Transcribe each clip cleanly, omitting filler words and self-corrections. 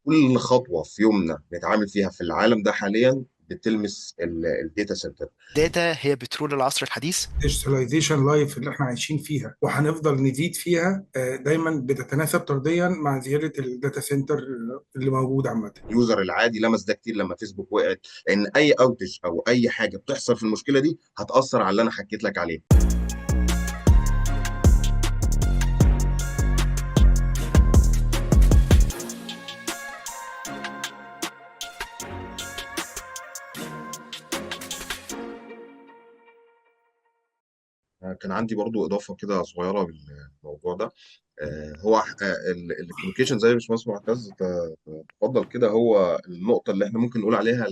كل خطوه في يومنا بنتعامل فيها في العالم ده حاليا بتلمس الداتا سنتر. داتا هي بترول العصر الحديث. ديجيتاليزيشن لايف اللي احنا عايشين فيها وهنفضل نزيد فيها، دايما بتتناسب طرديا مع زياده الداتا سنتر اللي موجود عامه. اليوزر العادي لمس ده كتير لما فيسبوك وقعت، لان اي اوتج او اي حاجه بتحصل في المشكله دي هتاثر على اللي انا حكيت لك عليه. كان عندي برضو اضافه كده صغيره بالموضوع ده. هو الكوميونيكيشن زي مش مسموع معتز تفضل كده، هو النقطه اللي احنا ممكن نقول عليها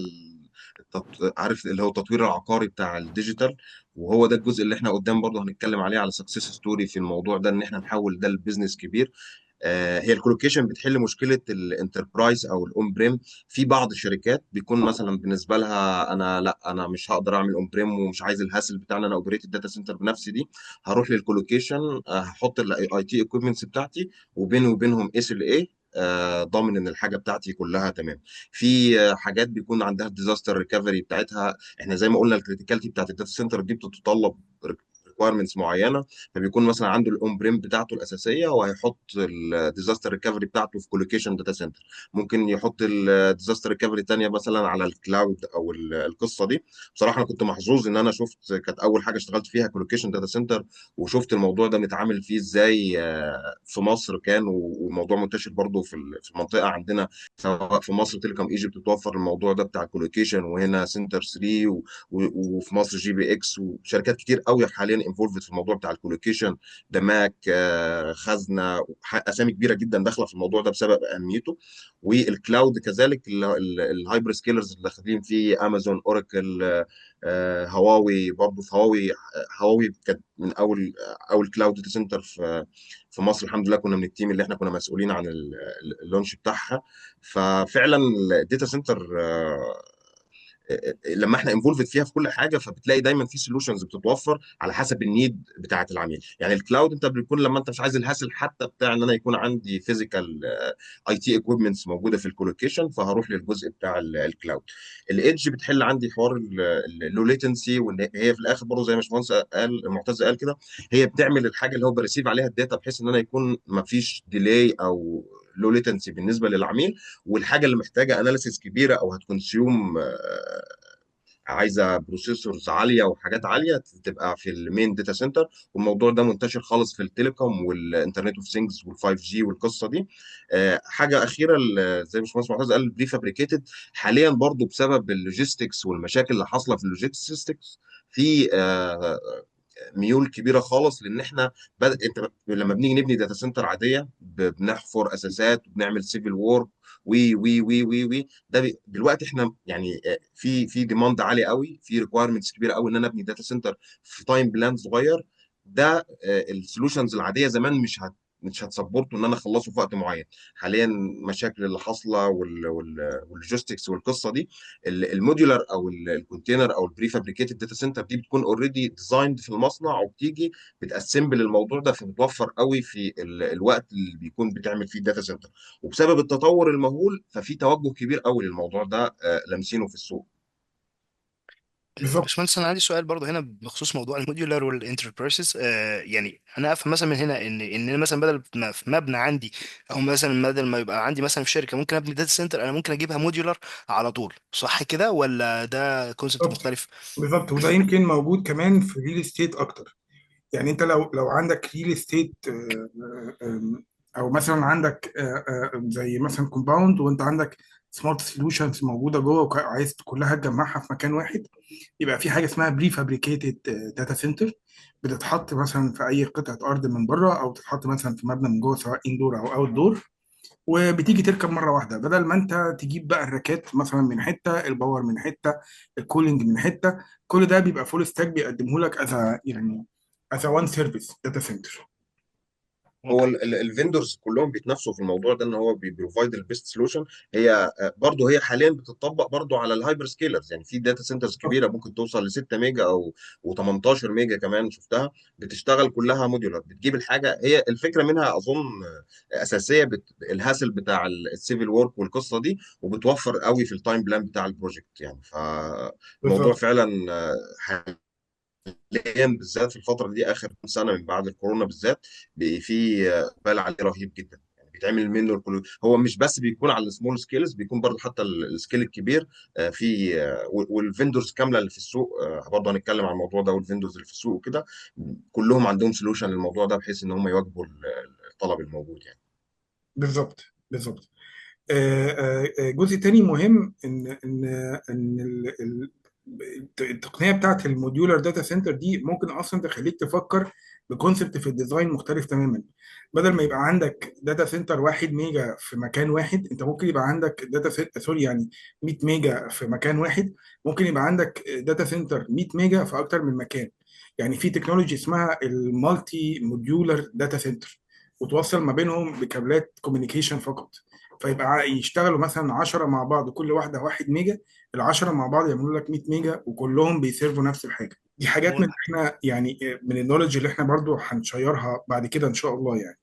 عارف اللي هو التطوير العقاري بتاع الديجيتال. وهو ده الجزء اللي احنا قدام برضه هنتكلم عليه على سكسس ستوري في الموضوع ده، ان احنا نحول ده لبزنس كبير. هي الكولوكيشن بتحل مشكله الانتربرايز او الاون بريم. في بعض الشركات بيكون مثلا بالنسبه لها انا لا، انا مش هقدر اعمل اون بريم ومش عايز الهاسل بتاع ان انا اوبريت الداتا سنتر بنفسي دي. هروح للكولوكيشن، هحط الاي تي اكويبمنتس بتاعتي وبيني وبينهم اس ال اي، ضامن ان الحاجه بتاعتي كلها تمام. في حاجات بيكون عندها الديزاستر ريكفري بتاعتها. احنا زي ما قلنا الكريتيكاليتي بتاعت الداتا سنتر دي بتتطلب ريكويرمنتس معينه. فبيكون مثلا عنده الاون بريم بتاعته الاساسيه وهيحط الديزاستر ريكفري بتاعته في كولوكيشن داتا سنتر. ممكن يحط الديزاستر ريكفري الثانيه مثلا على الكلاود او القصه دي. بصراحه انا كنت محظوظ ان انا شفت، كانت اول حاجه اشتغلت فيها كولوكيشن داتا سنتر، وشفت الموضوع ده متعامل فيه ازاي في مصر كان. والموضوع منتشر برضه في المنطقه عندنا، سواء في مصر تيليكوم ايجيبت بتوفر الموضوع ده بتاع الكولوكيشن، وهنا سنتر 3 وفي مصر جي بي اكس، وشركات كتير قوي حاليا انفولفد في الموضوع بتاع الكولوكيشن. دماك، خزنه، اسامي كبيره جدا داخله في الموضوع ده بسبب اهميته. والكلاود كذلك، الهايبر سكيلرز اللي داخلين فيه امازون، اوراكل، هواوي. برضه في هواوي كانت من اول كلاود داتا سنتر في مصر. الحمد لله كنا من التيم اللي احنا كنا مسؤولين عن اللونش بتاعها. ففعلا الداتا سنتر لما احنا انفولفد فيها في كل حاجه، فبتلاقي دايما في سولوشنز بتتوفر على حسب النيد بتاعه العميل. يعني الكلاود انت بيكون لما انت مش عايز الهاسل حتى بتاع ان انا يكون عندي فيزيكال اي تي اكويبمنتس موجوده في الكولوكيشن، فهروح للجزء بتاع الكلاود. الايدج بتحل عندي حوار اللو ليتنسي، وان هي في الاخر برضه زي ما باشمهندس قال معتز قال كده، هي بتعمل الحاجه اللي هو بريسيف عليها الداتا بحيث ان انا يكون ما فيش ديلي او لو ليتنسي بالنسبه للعميل. والحاجه اللي محتاجه اناليسيس كبيره او هتكونسيوم عايزه بروسيسورز عاليه وحاجات عاليه تبقى في المين داتا سنتر. والموضوع ده منتشر خالص في التليكوم والانترنت اوف ثينجز وال5 جي والقصه دي. حاجه اخيره، زي ما باشمهندس معتز قال بري فابريكيتد. حاليا برضو بسبب اللوجيستكس والمشاكل اللي حاصله في اللوجيستكس، في ميول كبيره خالص، لان احنا انت لما بنيجي نبني داتا سنتر عاديه بنحفر اساسات وبنعمل سيفل وورك وي ده دلوقتي احنا يعني في ديماند عالي قوي، في ريكويرمنتس كبيره قوي ان انا ابني داتا سنتر في تايم بلان صغير. ده السولوشنز العاديه زمان مش هتسبورته ان انا اخلصه في وقت معين. حاليا المشاكل اللي حاصله واللوجيستكس والقصه دي، الموديولار او الكونتينر او البري فابريكيتد داتا سنتر دي بتكون اوريدي ديزايند في المصنع وبتيجي بتاسمبل الموضوع ده، فبتوفر قوي في الوقت اللي بيكون بتعمل فيه الداتا سنتر. وبسبب التطور المهول ففي توجه كبير قوي للموضوع ده لامسينه في السوق. بالظبط. باشمهندس، انا عندي سؤال برضه هنا بخصوص موضوع الموديولار والانتربرايزز. يعني انا افهم مثلا من هنا ان انا مثلا بدل ما في مبنى عندي، او مثلا بدل ما يبقى عندي مثلا في شركه ممكن ابني داتا سنتر، انا ممكن اجيبها موديولار على طول، صح كده ولا ده كونسبت بالظبط. مختلف؟ بالظبط، وده يمكن موجود كمان في الريل استيت اكتر. يعني انت لو عندك ريل استيت، او مثلا عندك زي مثلا كومباوند، وانت عندك سمارت سوليوشنز موجوده جوه وعايز كلها تجمعها في مكان واحد، يبقى في حاجه اسمها بري فابريكيتد داتا سنتر، بتتحط مثلا في اي قطعه ارض من بره، او تتحط مثلا في مبنى من جوه سواء اندور او اوت دور، وبتيجي تركب مره واحده، بدل ما انت تجيب بقى الراكات مثلا من حته، الباور من حته، الكولينج من حته. كل ده بيبقى فول ستاك بيقدمه لك از يعني از وان سيرفيس داتا سنتر. هو واضح. الفندرز كلهم بيتنافسوا في الموضوع ده، ان هو بيبروفايد البيست سولوشن. هي برضه هي حاليا بتطبق برضه على الهايبر سكيلرز، يعني في داتا سنترز كبيره ممكن توصل ل 6 ميجا او و18 ميجا كمان شفتها، بتشتغل كلها موديولار، بتجيب الحاجه. هي الفكره منها اظن اساسيه، الهاسل بتاع السيفل وورك والقصه دي، وبتوفر قوي في التايم بلان بتاع البروجكت يعني. فالموضوع بالظبط. فعلا حاليا بالذات في الفتره دي اخر كام سنه من بعد الكورونا بالذات، بقى في اقبال عليه رهيب جدا. يعني بيتعمل منه هو مش بس بيكون على السمول سكيلز، بيكون برضه حتى السكيل الكبير في والفندورز كامله اللي في السوق. برضه هنتكلم عن الموضوع ده، والفندورز اللي في السوق وكده كلهم عندهم سولوشن للموضوع ده، بحيث ان هم يواجهوا الطلب الموجود يعني. بالظبط. بالظبط. جزء تاني مهم ان التقنيه بتاعت الموديولار داتا سنتر دي ممكن اصلا تخليك تفكر بكونسبت في الديزاين مختلف تماما. بدل ما يبقى عندك داتا سنتر 1 ميجا في مكان واحد، انت ممكن يبقى عندك داتا سنتر، سوري يعني 100 ميجا في مكان واحد. ممكن يبقى عندك داتا سنتر 100 ميجا في اكتر من مكان. يعني في تكنولوجي اسمها المالتي موديولار داتا سنتر، وتوصل ما بينهم بكابلات كوميونيكيشن فقط. فيبقى يشتغلوا مثلا 10 مع بعض، كل واحده 1 ميجا، ال10 مع بعض يعملوا لك 100 ميجا، وكلهم بيسيرفوا نفس الحاجه. دي حاجات من واضح. احنا يعني من النولج اللي احنا برضو هنشيرها بعد كده ان شاء الله يعني.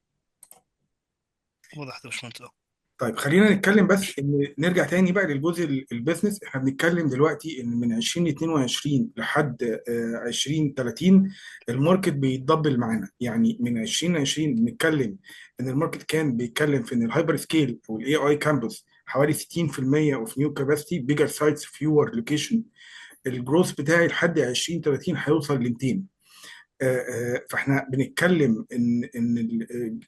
واضح ده مش منطقي. طيب خلينا نتكلم بس ان نرجع تاني بقى للجزء البيزنس. احنا بنتكلم دلوقتي ان من 2022 لحد 2030 الماركت بيتدبل معانا. يعني من 2020 بنتكلم ان الماركت كان بيتكلم في ان الهايبر سكيل او الاي اي كامبس حوالي 60% اوف نيو كاباسيتي بيجر سايتس فيور لوكيشن. الجروث بتاعي لحد 2030 هيوصل ل 200. فاحنا بنتكلم ان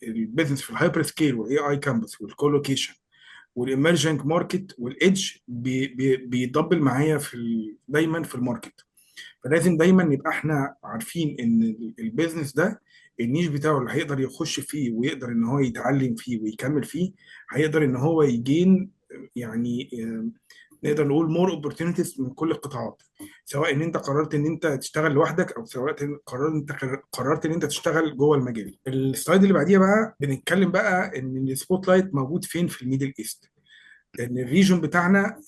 البيزنس في الهايبر سكيل والاي اي كامبس والكولوكيشن والإمرجنج ماركت والإيدج بيدبل معايا دايما في الماركت. فلازم دايما نبقى احنا عارفين ان البيزنس ده النيش بتاعه اللي هيقدر يخش فيه ويقدر ان هو يتعلم فيه ويكمل فيه، هيقدر ان هو يجين يعني نقدر نقول مور اوبورتونيتيز من كل القطاعات. سواء ان انت قررت ان انت تشتغل لوحدك، او سواء قررت ان انت تشتغل جوه المجال. السلايد اللي بعديها بقى بنتكلم بقى ان السبوت لايت موجود فين في الميدل ايست. ان الريجون بتاعنا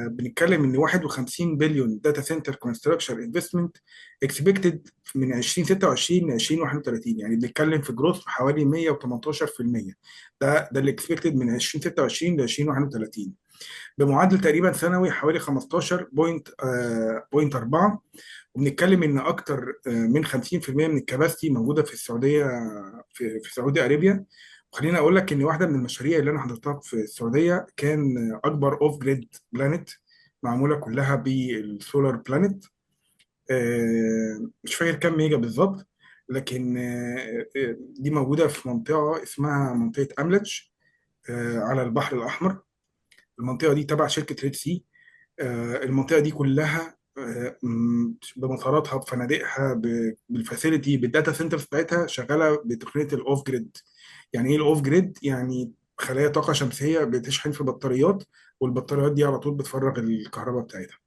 بنتكلم ان 51 بليون داتا سنتر كونستراكشن انفستمنت اكسبكتد من 2026 ل 2031. يعني بنتكلم في جروث حوالي 118%. ده اللي اكسبكتد من 2026 ل 2031، بمعدل تقريبا سنوي حوالي 15.4. وبنتكلم ان اكتر من 50% من الكباستي موجوده في السعوديه، في سعودي ارابيا. وخليني اقول لك ان واحده من المشاريع اللي انا حضرتها في السعوديه كان اكبر اوف جريد بلانت، معموله كلها بالسولار بلانت. مش فاكر كام ميجا بالظبط، لكن دي موجوده في منطقه اسمها منطقه املتش على البحر الاحمر. المنطقه دي تبع شركه ريد سي. المنطقه دي كلها بمطاراتها بفنادقها بالفاسيلتي بالداتا سنترز بتاعتها شغاله بتقنيه الاوف جريد. يعني ايه الاوف جريد؟ يعني خلايا طاقه شمسيه بتشحن في بطاريات، والبطاريات دي على طول بتفرغ الكهرباء بتاعتها.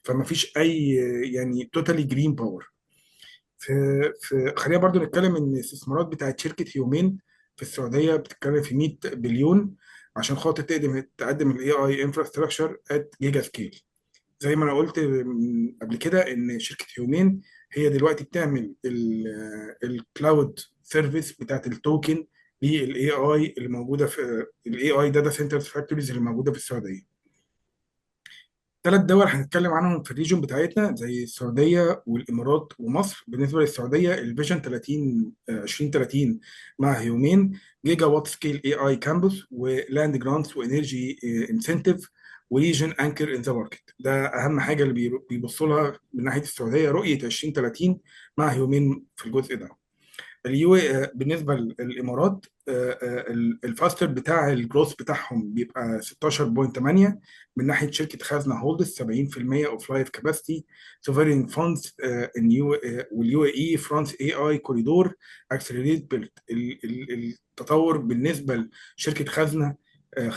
فما فيش اي يعني توتالي جرين باور. في خلينا برضو نتكلم ان الاستثمارات بتاعت شركه يومين في السعوديه بتتكلم في 100 بليون عشان خاطر تقدم الاي اي انفراستراكشر ات جيجا سكيل. زي ما انا قلت قبل كده ان شركه يومين هي دلوقتي بتعمل الكلاود سيرفيس بتاعت التوكن للاي اي اللي موجوده في الاي اي داتا سنترز فاكتوريز اللي موجوده في السعوديه. 3 دول هنتكلم عنهم في الريجون بتاعتنا زي السعوديه والامارات ومصر. بالنسبه للسعوديه الفيجن 30 2030 مع هيومين جيجا وات سكيل اي اي كامبس ولاند جرانتس وانرجي انسنتيف وريجن انكر ان ذا ماركت. ده اهم حاجه اللي بيبصوا لها من ناحيه السعوديه، رؤيه 2030 مع هيومين في الجزء ده. اليو بالنسبه للامارات الفاستر بتاع الجروث بتاعهم بيبقى 16.8 من ناحيه شركه خزنه هولدز 70% اوف لايف كاباسيتي سوفرين فاندز اليو واليو اي فرانس اي اي كوريدور اكسلريت بيلت. التطور بالنسبه لشركه خزنه،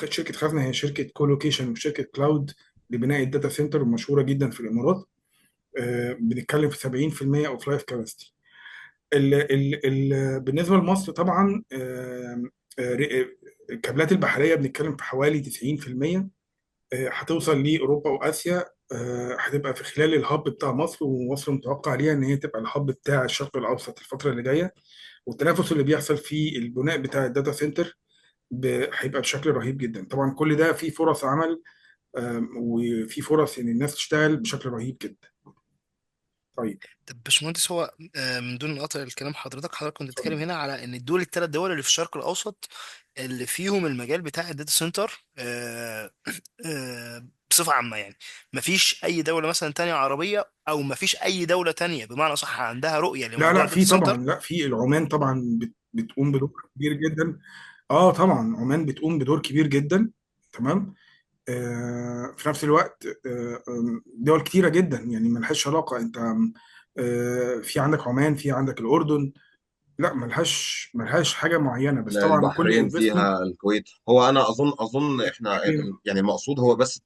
شركه خزنه هي شركه كولوكيشن وشركه كلاود لبناء الداتا سنتر مشهوره جدا في الامارات. بنتكلم في 70% اوف لايف كاباسيتي. بالنسبه لمصر طبعا، الكابلات البحريه بنتكلم في حوالي 90%، هتوصل لاوروبا واسيا. هتبقى في خلال الهب بتاع مصر، ومصر متوقع ليها ان هي تبقى الهب بتاع الشرق الاوسط الفتره اللي جايه. والتنافس اللي بيحصل في البناء بتاع الداتا سنتر هيبقى بشكل رهيب جدا. طبعا كل ده فيه فرص عمل، وفي فرص ان الناس تشتغل بشكل رهيب جدا. طيب. طب باشمهندس، هو من دون قطع الكلام، حضرتك كنت بتتكلم اتفضل. هنا على ان الدول الثلاث دول اللي في الشرق الاوسط اللي فيهم المجال بتاع الداتا سنتر بصفه عامه، يعني مفيش اي دوله مثلا تانية عربيه، او مفيش اي دوله تانية بمعنى صح عندها رؤيه لا لموضوع لا، الداتا في طبعا، سنتر؟ لا في العمان طبعا بتقوم بدور كبير جدا. اه طبعا عمان بتقوم بدور كبير جدا. تمام. في نفس الوقت دول كتيرة جدا يعني ملهاش علاقة. انت في عندك عمان، في عندك الأردن. لا، ملهاش حاجة معينة، بس طبعا كل البحرين انفستمنت. فيها، الكويت. هو انا اظن احنا يعني المقصود هو بس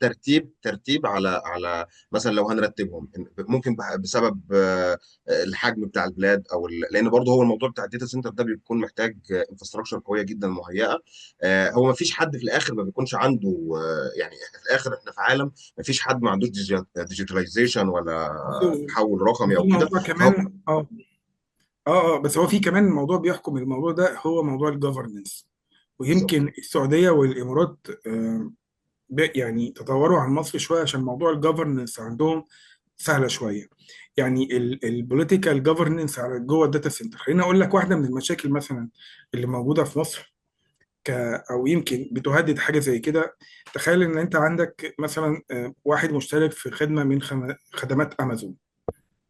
ترتيب على مثلا لو هنرتبهم ممكن بسبب الحجم بتاع البلاد لان برضه هو الموضوع بتاع الداتا سنتر ده بيكون محتاج انفراستراكشر قويه جدا مهيئه. هو ما فيش حد في الاخر ما بيكونش عنده، يعني احنا في الاخر احنا في عالم ما فيش حد ما عندوش ديجيتاليزيشن ولا تحول رقمي وفي او كده. موضوع كمان. بس هو في كمان موضوع بيحكم الموضوع ده، هو موضوع الجفرنس. بالظبط. ويمكن السعودية والإمارات يعني تطوروا عن مصر شوية، عشان موضوع الجفرنس عندهم سهلة شوية. يعني البوليتيكال جفرنس على جوه الداتا سنتر. خليني أقول لك واحدة من المشاكل مثلا اللي موجودة في مصر، ك أو يمكن بتهدد حاجة زي كده. تخيل إن أنت عندك مثلا واحد مشترك في خدمة من خدمات أمازون.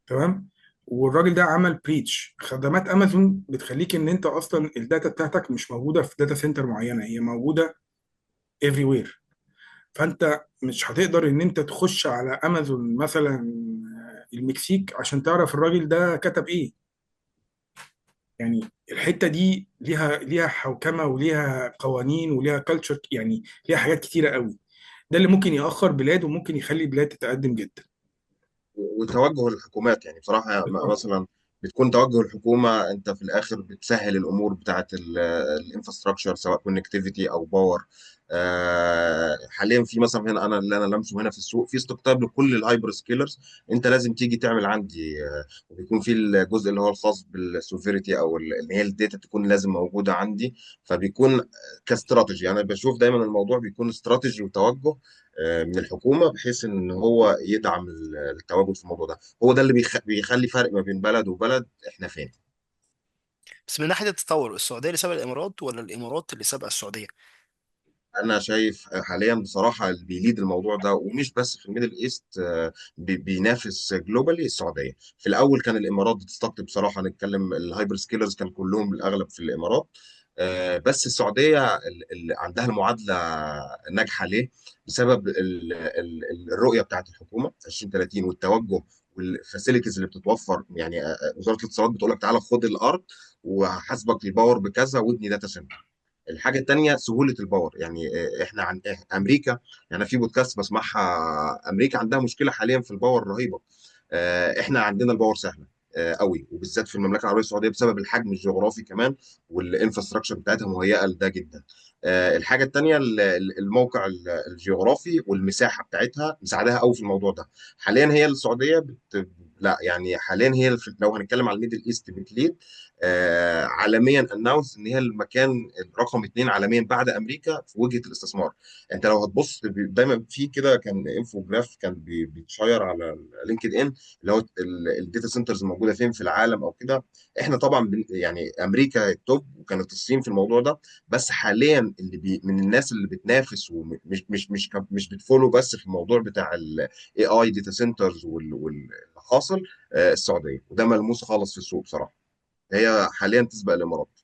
تمام. والراجل ده عمل بريتش. خدمات امازون بتخليك ان انت اصلا الداتا بتاعتك مش موجوده في داتا سنتر معينه، هي موجوده everywhere. فانت مش هتقدر ان انت تخش على امازون مثلا المكسيك عشان تعرف الراجل ده كتب ايه. يعني الحته دي ليها حوكمه، وليها قوانين، وليها كلتشر، يعني ليها حاجات كتيره قوي. ده اللي ممكن يأخر بلاد، وممكن يخلي بلاد تتقدم جدا. وتوجه الحكومات يعني بصراحة بالظبط. مثلا بتكون توجه الحكومة، انت في الاخر بتسهل الامور بتاعت الانفراستراكشر سواء كونكتيفيتي او باور. حاليا في مثلا هنا اللي انا لمسه هنا في السوق في استقطاب لكل الهايبر سكيلرز. انت لازم تيجي تعمل عندي، وبيكون في الجزء اللي هو الخاص بالسوفيريتي او اللي هي الداتا تكون لازم موجودة عندي. فبيكون كاستراتيجي، انا بشوف دايما الموضوع بيكون استراتيجي وتوجه من الحكومة، بحيث ان هو يدعم التواجد في الموضوع ده. هو ده اللي بيخلي فرق ما بين بلد وبلد احنا فين. بس من ناحيه التطور، السعوديه اللي سابقه الامارات ولا الامارات اللي سابقه السعوديه؟ انا شايف حاليا بصراحه اللي بيليد الموضوع ده ومش بس في الميدل ايست، بينافس جلوبالي السعوديه. في الاول كان الامارات بتستقطب، بصراحه نتكلم الهايبر سكيلرز كان كلهم الاغلب في الامارات. بس السعوديه اللي عندها المعادله ناجحه ليه؟ بسبب الرؤيه بتاعت الحكومه 2030 والتوجه والفاسيلتيز اللي بتتوفر. يعني وزاره الاتصالات بتقول لك تعالى خد الارض وهحاسبك الباور بكذا وابني داتا سنتر. الحاجه التانيه سهوله الباور. يعني احنا عن امريكا، يعني في بودكاست بسمعها، امريكا عندها مشكله حاليا في الباور رهيبه. احنا عندنا الباور سهله قوي، وبالذات في المملكه العربيه السعوديه بسبب الحجم الجغرافي كمان، والانفراستراكشر بتاعتها مهيئه لده جدا. الحاجه التانيه الموقع الجغرافي والمساحه بتاعتها مساعدها قوي في الموضوع ده. حاليا هي السعوديه لا يعني حاليا هي لو هنتكلم على الميدل ايست بتليد عالميا، اناونس ان هي المكان رقم اثنين عالميا بعد امريكا في وجهه الاستثمار. انت لو هتبص دايما في كده كان انفوجراف كان بيتشير على لينكد ان، اللي هو الداتا سنترز الموجوده فين في العالم او كده. احنا طبعا يعني امريكا التوب، وكانت الصين في الموضوع ده. بس حاليا اللي من الناس اللي بتنافس ومش مش بتفولو بس في الموضوع بتاع الاي اي داتا سنترز واللي حاصل، السعوديه، وده ملموس خالص في السوق بصراحه. هي حاليا تسبق الامارات.